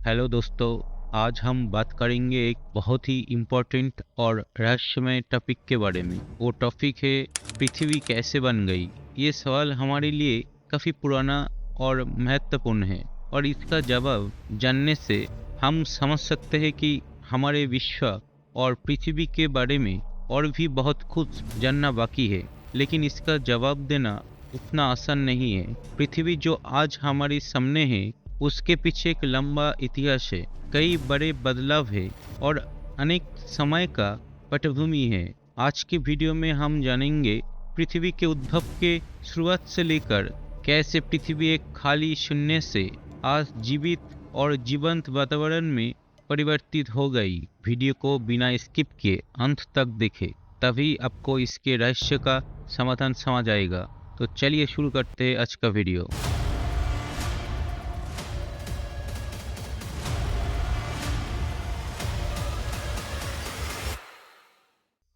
Hello दोस्तों, आज हम बात करेंगे एक बहुत ही इम्पोर्टेंट और रहस्यमय टॉपिक के बारे में। वो टॉपिक है पृथ्वी कैसे बन गई। ये सवाल हमारे लिए काफ़ी पुराना और महत्वपूर्ण है और इसका जवाब जानने से हम समझ सकते हैं कि हमारे विश्व और पृथ्वी के बारे में और भी बहुत कुछ जानना बाकी है, लेकिन इसका जवाब देना उतना आसान नहीं है। पृथ्वी जो आज हमारे सामने है उसके पीछे एक लंबा इतिहास है, कई बड़े बदलाव है और अनेक समय का पटभूमि है। आज की वीडियो में हम जानेंगे पृथ्वी के उद्भव के शुरुआत से लेकर कैसे पृथ्वी एक खाली शून्य से आज जीवित और जीवंत वातावरण में परिवर्तित हो गई। वीडियो को बिना स्किप किए अंत तक देखें, तभी आपको इसके रहस्य का समाधान समझ आएगा। तो चलिए शुरू करते हैं आज का वीडियो।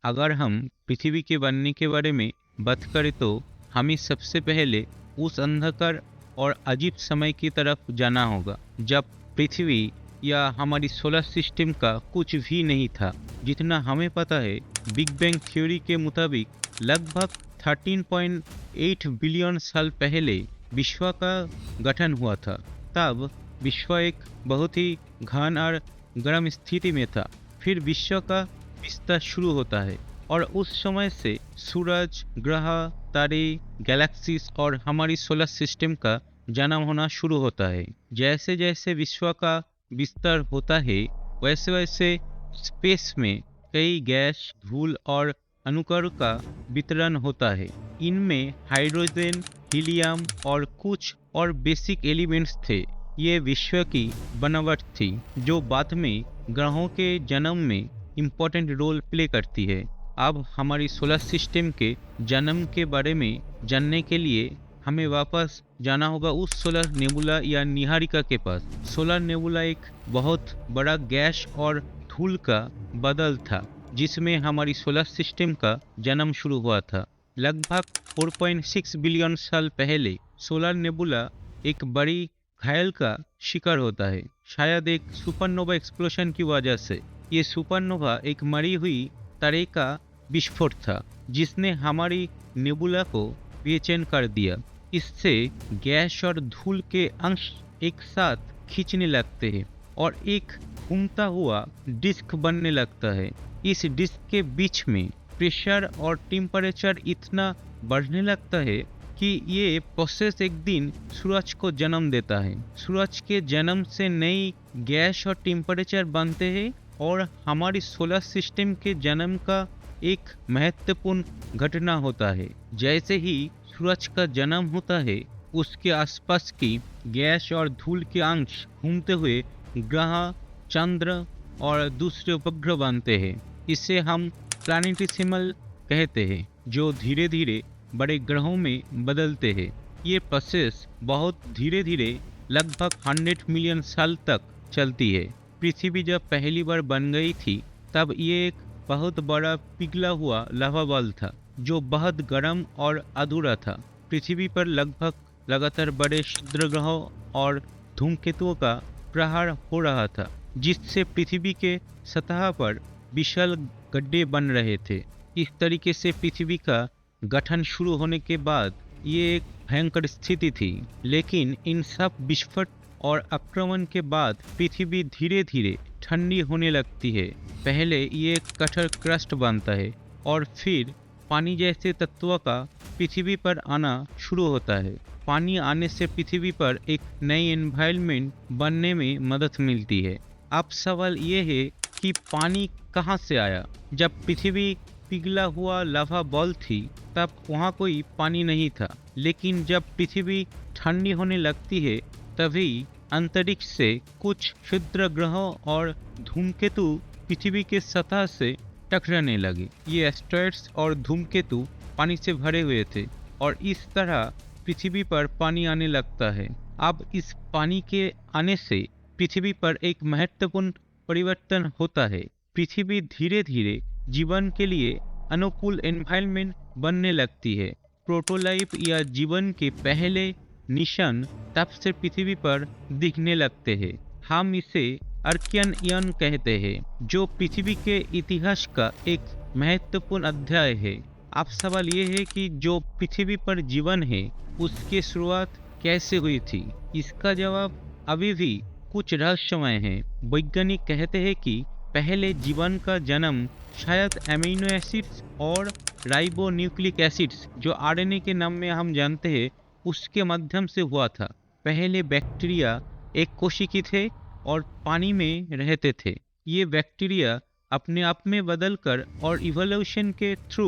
अगर हम पृथ्वी के बनने के बारे में बात करें तो हमें सबसे पहले उस अंधकार और अजीब समय की तरफ जाना होगा जब पृथ्वी या हमारी सोलर सिस्टम का कुछ भी नहीं था। जितना हमें पता है, बिग बैंग थ्योरी के मुताबिक लगभग 13.8 बिलियन साल पहले विश्व का गठन हुआ था। तब विश्व एक बहुत ही घन और गर्म स्थिति में था। फिर विश्व का विस्तार शुरू होता है और उस समय से सूरज, ग्रह, तारे, गैलेक्सीज और हमारी सोलर सिस्टम का जन्म होना शुरू होता है। जैसे जैसे विश्व का विस्तार होता है वैसे वैसे स्पेस में कई गैस, धूल और अणुकण का वितरण होता है। इनमें हाइड्रोजन, हीलियम और कुछ और बेसिक एलिमेंट्स थे। ये विश्व की बनावट थी जो बाद में ग्रहों के जन्म में इम्पोर्टेंट रोल प्ले करती है। अब हमारी सोलर सिस्टम के जन्म के बारे में जानने के लिए हमें वापस जाना होगा उस सोलर नेबुला या निहारिका के पास। सोलर नेबुला एक बहुत बड़ा गैस और धूल का बदल था जिसमें हमारी सोलर सिस्टम का जन्म शुरू हुआ था। लगभग 4.6 बिलियन साल पहले सोलर नेबुला एक बड़ी घायल का शिकार होता है, शायद एक सुपरनोवा एक्सप्लोशन की वजह से। ये सुपरनोवा एक मरी हुई तारे का विस्फोट था जिसने हमारी नेबुला को बेचैन कर दिया। इससे गैस और धूल के अंश एक साथ खींचने लगते हैं और एक घूमता हुआ डिस्क बनने लगता है। इस डिस्क के बीच में प्रेशर और टेम्परेचर इतना बढ़ने लगता है कि ये प्रोसेस एक दिन सूरज को जन्म देता है। सूरज के जन्म से नई गैस और टेम्परेचर बनते हैं और हमारी सोलर सिस्टम के जन्म का एक महत्वपूर्ण घटना होता है। जैसे ही सूरज का जन्म होता है उसके आसपास की गैस और धूल के अंश घूमते हुए ग्रह, चंद्र और दूसरे उपग्रह बनते हैं। इसे हम प्लैनेटेसिमल कहते हैं जो धीरे धीरे बड़े ग्रहों में बदलते हैं। ये प्रोसेस बहुत धीरे धीरे लगभग 100 मिलियन साल तक चलती है। पृथ्वी जब पहली बार बन गई थी तब ये एक बहुत बड़ा पिघला हुआ लावा बॉल था जो बहुत गर्म और अधूरा था। पृथ्वी पर लगभग लगातार बड़े क्षुद्र ग्रहों और धूमकेतुओं का प्रहार हो रहा था जिससे पृथ्वी के सतह पर विशाल गड्ढे बन रहे थे। इस तरीके से पृथ्वी का गठन शुरू होने के बाद ये एक भयंकर स्थिति थी। लेकिन इन सब विस्फोट और आक्रमण के बाद पृथ्वी धीरे धीरे ठंडी होने लगती है। पहले ये एक कठोर क्रस्ट बनता है और फिर पानी जैसे तत्वों का पृथ्वी पर आना शुरू होता है। पानी आने से पृथ्वी पर एक नई एनवायरनमेंट बनने में मदद मिलती है। अब सवाल ये है कि पानी कहाँ से आया। जब पृथ्वी पिघला हुआ लावा बॉल थी तब वहाँ कोई पानी नहीं था, लेकिन जब पृथ्वी ठंडी होने लगती है तभी अंतरिक्ष से कुछ क्षुद्र ग्रहों और धूमकेतु पृथ्वी के सतह से टकराने लगे। ये एस्टेरॉइड्स और धूमकेतु पानी से भरे हुए थे और इस तरह पृथ्वी पर पानी आने लगता है। अब इस पानी के आने से पृथ्वी पर एक महत्वपूर्ण परिवर्तन होता है। पृथ्वी धीरे धीरे जीवन के लिए अनुकूल एनवायरनमेंट बनने लगती है। प्रोटोलाइफ या जीवन के पहले निशान तब से पृथ्वी पर दिखने लगते हैं। हम इसे अर्कियन यन कहते हैं, जो पृथ्वी के इतिहास का एक महत्वपूर्ण अध्याय है। अब सवाल ये है कि जो पृथ्वी पर जीवन है उसकी शुरुआत कैसे हुई थी। इसका जवाब अभी भी कुछ रहस्यमय है। वैज्ञानिक कहते हैं कि पहले जीवन का जन्म शायद एमिनो एसिड्स और राइबोन्यूक्लिक एसिड्स, जो आरएनए के नाम में हम जानते हैं, उसके माध्यम से हुआ था। पहले बैक्टीरिया एक कोशिकी थे और पानी में रहते थे। ये बैक्टीरिया अपने आप में बदलकर और इवोल्यूशन के थ्रू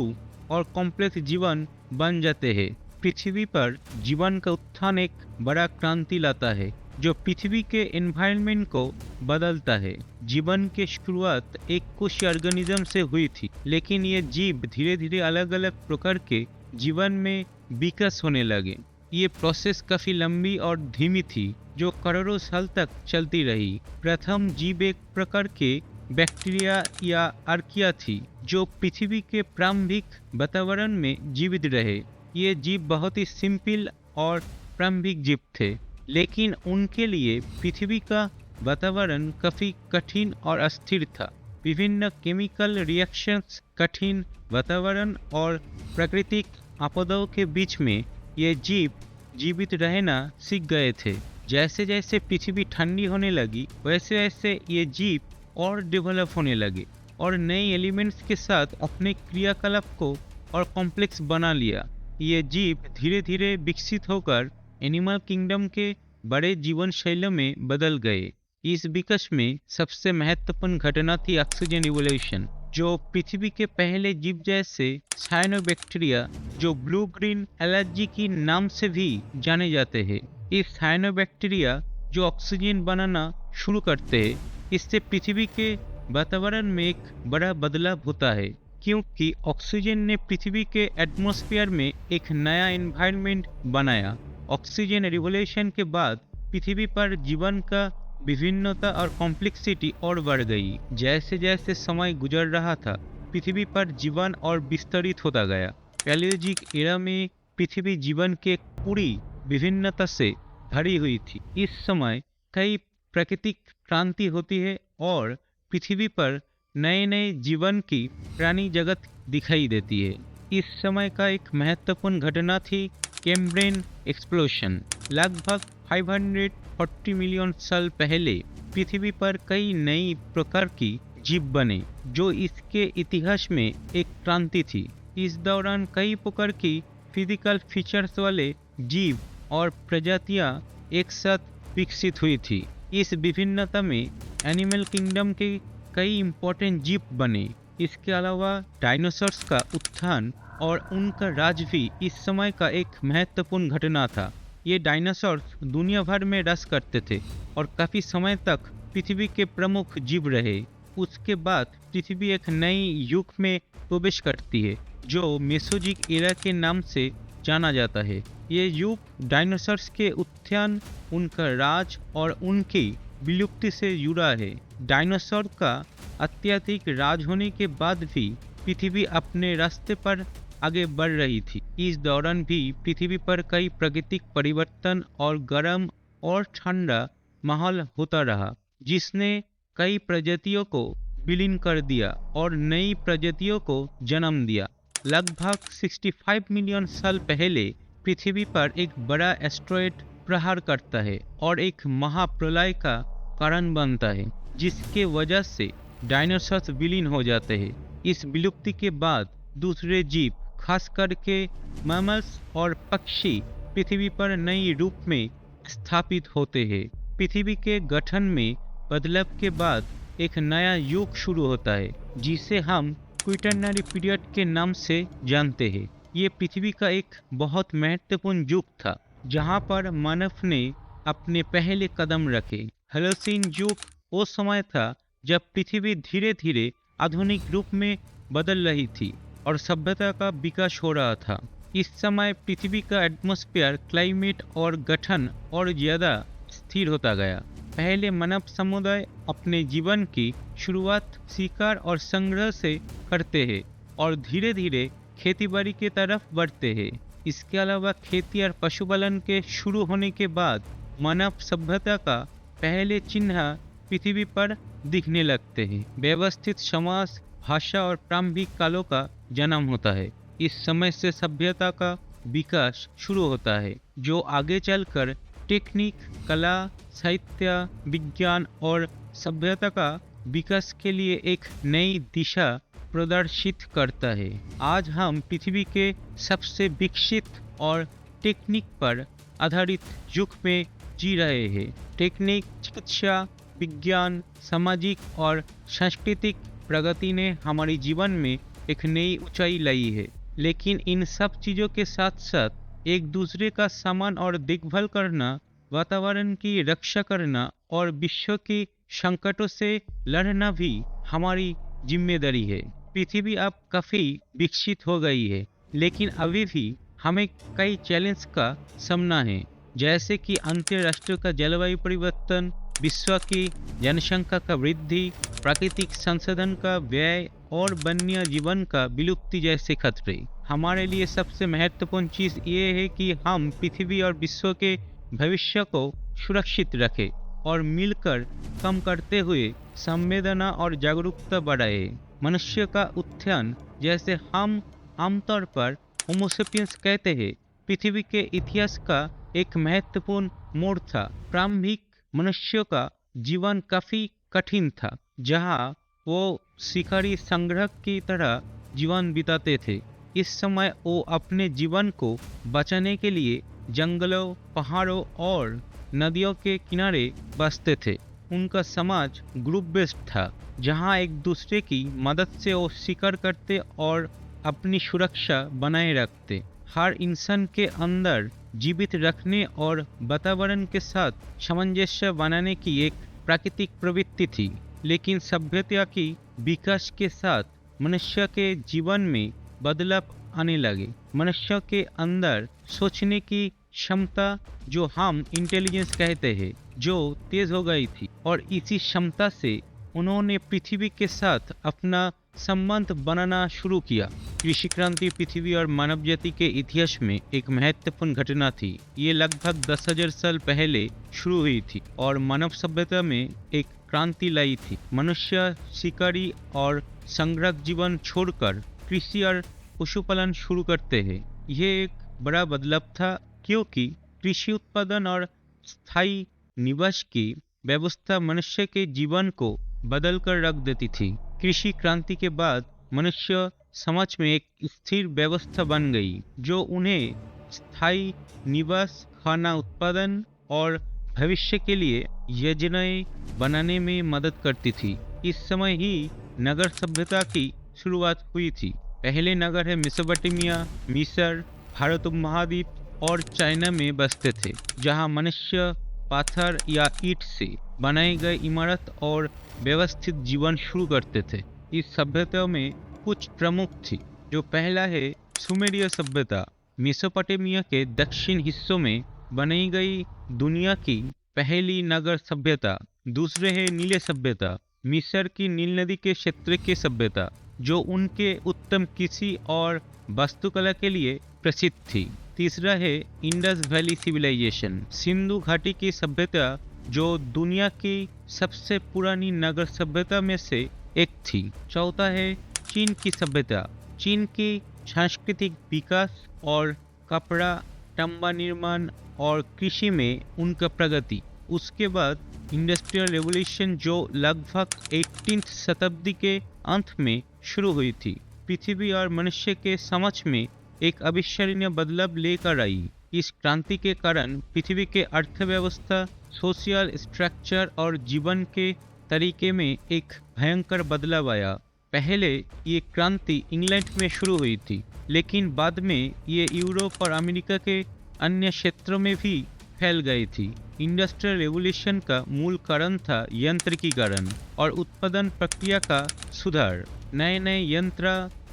और कॉम्प्लेक्स जीवन बन जाते हैं। पृथ्वी पर जीवन का उत्थान एक बड़ा क्रांति लाता है, जो पृथ्वी के एनवायरनमेंट को बदलता है। जीवन की शुरुआत एक कुछ ऑर्गेनिज्म से हुई थी, लेकिन ये जीव धीरे धीरे अलग अलग प्रकार के जीवन में विकास होने लगे। ये प्रोसेस काफी लंबी और धीमी थी, जो करोड़ों साल तक चलती रही। प्रथम जीव एक प्रकार के बैक्टीरिया या आर्किया थी, जो पृथ्वी के प्रारंभिक वातावरण में जीवित रहे। ये जीव बहुत ही सिंपल और प्रारंभिक जीव थे, लेकिन उनके लिए पृथ्वी का वातावरण काफी कठिन और अस्थिर था। विभिन्न केमिकल रिएक्शंस, कठिन वातावरण और प्राकृतिक आपदाओं के बीच में ये जीव जीवित रहना सीख गए थे। जैसे जैसे पृथ्वी ठंडी होने लगी, वैसे वैसे ये जीव और डेवलप होने लगे और नए एलिमेंट्स के साथ अपने क्रियाकलाप को और कॉम्प्लेक्स बना लिया। ये जीव धीरे धीरे विकसित होकर एनिमल किंगडम के बड़े जीवन शैली में बदल गए। इस विकास में सबसे महत्वपूर्ण घटना थी ऑक्सीजन रिवोल्यूशन, जो पृथ्वी के पहले जीव जैसे साइनोबैक्टीरिया, जो ब्लू ग्रीन एलर्जी के नाम से भी जाने जाते हैं। इस साइनोबैक्टीरिया जो ऑक्सीजन बनाना शुरू करते हैं, इससे पृथ्वी के वातावरण में एक बड़ा बदलाव होता है, क्योंकि ऑक्सीजन ने पृथ्वी के एटमॉस्फेयर में एक नया एनवायरनमेंट बनाया। ऑक्सीजन रिवोल्यूशन के बाद पृथ्वी पर जीवन का विभिन्नता और कॉम्प्लेक्सिटी और बढ़ गई। जैसे जैसे समय गुजर रहा था, पृथ्वी पर जीवन और विस्तरित होता गया। पैलियोजिक एरा में पृथ्वी जीवन के पूरी विभिन्नता से भरी हुई थी। इस समय कई प्राकृतिक क्रांति होती है और पृथ्वी पर नए नए जीवन की प्राणी जगत दिखाई देती है। इस समय का एक महत्वपूर्ण घटना थी कैम्ब्रियन एक्सप्लोशन। लगभग 540 मिलियन साल पहले पृथ्वी पर कई नई प्रकार की जीव बने, जो इसके इतिहास में एक क्रांति थी। इस दौरान कई प्रकार की फिजिकल फीचर्स वाले जीव और प्रजातियां एक साथ विकसित हुई थी। इस विभिन्नता में एनिमल किंगडम के कई इम्पोर्टेंट जीव बने। इसके अलावा डायनासोर्स का उत्थान और उनका राज भी इस समय का एक महत्वपूर्ण घटना था। ये डायनासोर्स दुनिया भर में राज करते थे और काफी समय तक पृथ्वी के प्रमुख जीव रहे। उसके बाद पृथ्वी एक नई युग में प्रवेश करती है, जो मेसोजिक एरा के नाम से जाना जाता है। ये युग डायनासोर्स के उत्थान, उनका राज और उनकी विलुप्ति से जुड़ा है। डायनासोर का अत्यधिक राज होने के बाद भी पृथ्वी अपने रास्ते पर आगे बढ़ रही थी। इस दौरान भी पृथ्वी पर कई प्राकृतिक परिवर्तन और गर्म और ठंडा माहौल होता रहा, जिसने कई प्रजातियों को विलीन कर दिया और नई प्रजातियों को जन्म दिया। लगभग 65 मिलियन साल पहले पृथ्वी पर एक बड़ा एस्टेरॉयड प्रहार करता है और एक महाप्रलय का कारण बनता है, जिसके वजह से डायनासोर विलीन हो जाते हैं। इस विलुप्ति के बाद दूसरे जीव, खास करके मैमल्स और पक्षी, पृथ्वी पर नई रूप में स्थापित होते हैं। पृथ्वी के गठन में बदलाव के बाद एक नया युग शुरू होता है, जिसे हम क्विटरनरी पीरियड के नाम से जानते हैं। ये पृथ्वी का एक बहुत महत्वपूर्ण युग था, जहाँ पर मानव ने अपने पहले कदम रखे। होलोसीन युग वो समय था जब पृथ्वी धीरे धीरे आधुनिक रूप में बदल रही थी और सभ्यता का विकास हो रहा था। इस समय पृथ्वी का एटमॉस्फेयर, क्लाइमेट और गठन और ज़्यादा स्थिर होता गया। पहले मानव समुदाय अपने जीवन की शुरुआत शिकार और संग्रह से करते हैं और धीरे धीरे खेतीबाड़ी की तरफ बढ़ते हैं। इसके अलावा खेती और पशुपालन के शुरू होने के बाद मानव सभ्यता का पहले चिन्ह पृथ्वी पर दिखने लगते हैं। व्यवस्थित समाज, भाषा और प्रारंभिक कालों का जन्म होता है। इस समय से सभ्यता का विकास शुरू होता है, जो आगे चलकर टेक्निक, कला, साहित्य, विज्ञान और सभ्यता का विकास के लिए एक नई दिशा प्रदर्शित करता है। आज हम पृथ्वी के सबसे विकसित और टेक्निक पर आधारित युग में जी रहे हैं। टेक्निक, चिकित्सा, विज्ञान, सामाजिक और सांस्कृतिक प्रगति ने हमारे जीवन में एक नई ऊंचाई लाई है। लेकिन इन सब चीज़ों के साथ साथ एक दूसरे का सम्मान और देखभाल करना, वातावरण की रक्षा करना और विश्व की संकटों से लड़ना भी हमारी जिम्मेदारी है। पृथ्वी अब काफ़ी विकसित हो गई है, लेकिन अभी भी हमें कई चैलेंज का सामना है, जैसे कि अंतर्राष्ट्रीय का जलवायु परिवर्तन, विश्व की जनसंख्या का वृद्धि, प्राकृतिक संसाधन का व्यय और वन्य जीवन का विलुप्ति जैसे खतरे। हमारे लिए सबसे महत्वपूर्ण चीज़ ये है कि हम पृथ्वी और विश्व के भविष्य को सुरक्षित रखें और मिलकर कम करते हुए संवेदना और जागरूकता बढ़ाए। मनुष्य का उत्थान, जैसे हम आमतौर पर होमो सेपियंस कहते हैं, पृथ्वी के इतिहास का एक महत्वपूर्ण मोड़ था। प्रारंभिक मनुष्यों का जीवन काफी कठिन था, जहां वो शिकारी संग्रह की तरह जीवन बिताते थे। इस समय वो अपने जीवन को बचाने के लिए जंगलों, पहाड़ों और नदियों के किनारे बसते थे। उनका समाज ग्रुप बेस्ड था, जहां एक दूसरे की मदद से वो शिकार करते और अपनी सुरक्षा बनाए रखते। हर इंसान के अंदर जीवित रखने और वातावरण के साथ सामंजस्य बनाने की एक प्राकृतिक प्रवृत्ति थी। लेकिन सभ्यता की विकास के साथ मनुष्य के जीवन में बदलाव आने लगे। मनुष्य के अंदर सोचने की क्षमता, जो हम इंटेलिजेंस कहते हैं, जो तेज हो गई थी, और इसी क्षमता से उन्होंने पृथ्वी के साथ अपना संबंध बनाना शुरू किया। कृषि क्रांति पृथ्वी और मानव जाति के इतिहास में एक महत्वपूर्ण घटना थी। ये लगभग 10,000 साल पहले शुरू हुई थी और मानव सभ्यता में एक क्रांति लाई थी। मनुष्य शिकारी और संग्रह जीवन छोड़कर कृषि और पशुपालन शुरू करते हैं। यह एक बड़ा बदलाव था, क्योंकि कृषि उत्पादन और स्थायी निवास की व्यवस्था मनुष्य के जीवन को बदल कर रख देती थी। कृषि क्रांति के बाद मनुष्य समाज में एक स्थिर व्यवस्था बन गई, जो उन्हें स्थायी निवास, खाना उत्पादन और भविष्य के लिए योजनाएं बनाने में मदद करती थी। इस समय ही नगर सभ्यता की शुरुआत हुई थी। पहले नगर है मेसोपोटामिया, मिस्र, भारत उपमहाद्वीप और चाइना में बसते थे, जहां मनुष्य पत्थर या ईंट से बनाए गए इमारत और व्यवस्थित जीवन शुरू करते थे। इस सभ्यता में कुछ प्रमुख थी। जो पहला है सुमेरिय सभ्यता, मेसोपोटामिया के दक्षिण हिस्सों में बनाई गई दुनिया की पहली नगर सभ्यता। दूसरे है नील सभ्यता, मिस्र की नील नदी के क्षेत्र की सभ्यता, जो उनके उत्तम कृषि और वास्तुकला के लिए प्रसिद्ध थी। तीसरा है इंडस वैली सिविलाइजेशन, सिंधु घाटी की सभ्यता, जो दुनिया की सबसे पुरानी नगर सभ्यता में से एक थी। चौथा है चीन की सभ्यता, चीन की सांस्कृतिक विकास और कपड़ा, तांबा निर्माण और कृषि में उनका प्रगति। उसके बाद इंडस्ट्रियल रेवोल्यूशन, जो लगभग 18वीं शताब्दी के अंत में शुरू हुई थी, पृथ्वी और मनुष्य के समझ में एक अविस्मरणीय बदलाव लेकर आई। इस क्रांति के कारण पृथ्वी के अर्थव्यवस्था, सोशल स्ट्रक्चर और जीवन के तरीके में एक भयंकर बदलाव आया। पहले ये क्रांति इंग्लैंड में शुरू हुई थी, लेकिन बाद में ये यूरोप और अमेरिका के अन्य क्षेत्रों में भी फैल गई थी। इंडस्ट्रियल रेवोल्यूशन का मूल कारण था यांत्रिकीकरण और उत्पादन प्रक्रिया का सुधार। नए नए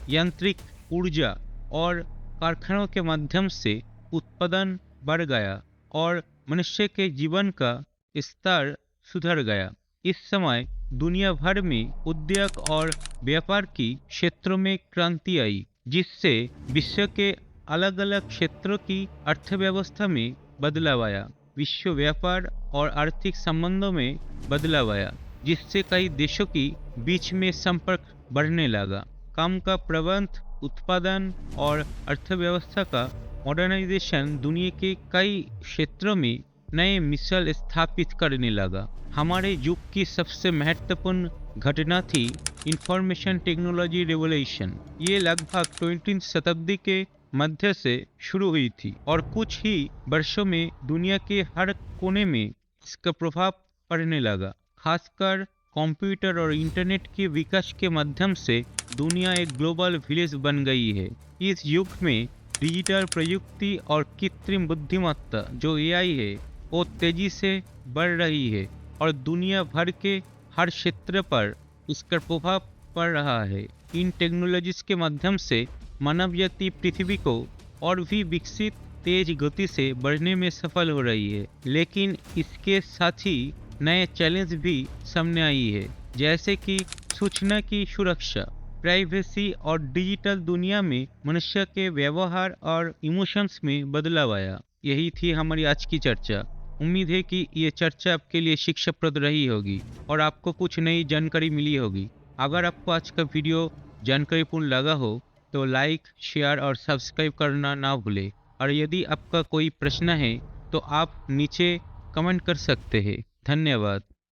यांत्रिक ऊर्जा और कारखानों के माध्यम से उत्पादन बढ़ गया और मनुष्य के जीवन का स्तर सुधर गया। इस समय दुनिया भर में उद्योग और व्यापार की क्षेत्रों में क्रांति आई, जिससे विश्व के अलग अलग क्षेत्रों की अर्थव्यवस्था में बदलाव आया। विश्व व्यापार और आर्थिक संबंधों में बदलाव आया, जिससे कई देशों की बीच में संपर्क बढ़ने लगा। काम का प्रबंध, उत्पादन और अर्थव्यवस्था का मॉडर्नाइजेशन दुनिया के कई क्षेत्रों में नए मिसाल स्थापित करने लगा। हमारे युग की सबसे महत्वपूर्ण घटना थी इंफॉर्मेशन टेक्नोलॉजी रेवोल्यूशन। ये लगभग 20वीं शताब्दी के मध्य से शुरू हुई थी और कुछ ही वर्षों में दुनिया के हर कोने में इसका प्रभाव पड़ने लगा। खासकर कंप्यूटर और इंटरनेट के विकास के माध्यम से दुनिया एक ग्लोबल विलेज बन गई है। इस युग में डिजिटल प्रयुक्ति और कृत्रिम बुद्धिमत्ता जो एआई है वो तेजी से बढ़ रही है और दुनिया भर के हर क्षेत्र पर इसका प्रभाव पड़ रहा है। इन टेक्नोलॉजीज के माध्यम से मानव जाति पृथ्वी को और भी विकसित तेज गति से बढ़ने में सफल हो रही है, लेकिन इसके साथ ही नए चैलेंज भी सामने आई है, जैसे कि सूचना की सुरक्षा, प्राइवेसी और डिजिटल दुनिया में मनुष्य के व्यवहार और इमोशंस में बदलाव आया। यही थी हमारी आज की चर्चा। उम्मीद है कि ये चर्चा आपके लिए शिक्षाप्रद रही होगी और आपको कुछ नई जानकारी मिली होगी। अगर आपको आज का वीडियो जानकारीपूर्ण लगा हो तो लाइक, शेयर और सब्सक्राइब करना ना भूलें। और यदि आपका कोई प्रश्न है तो आप नीचे कमेंट कर सकते हैं। धन्यवाद।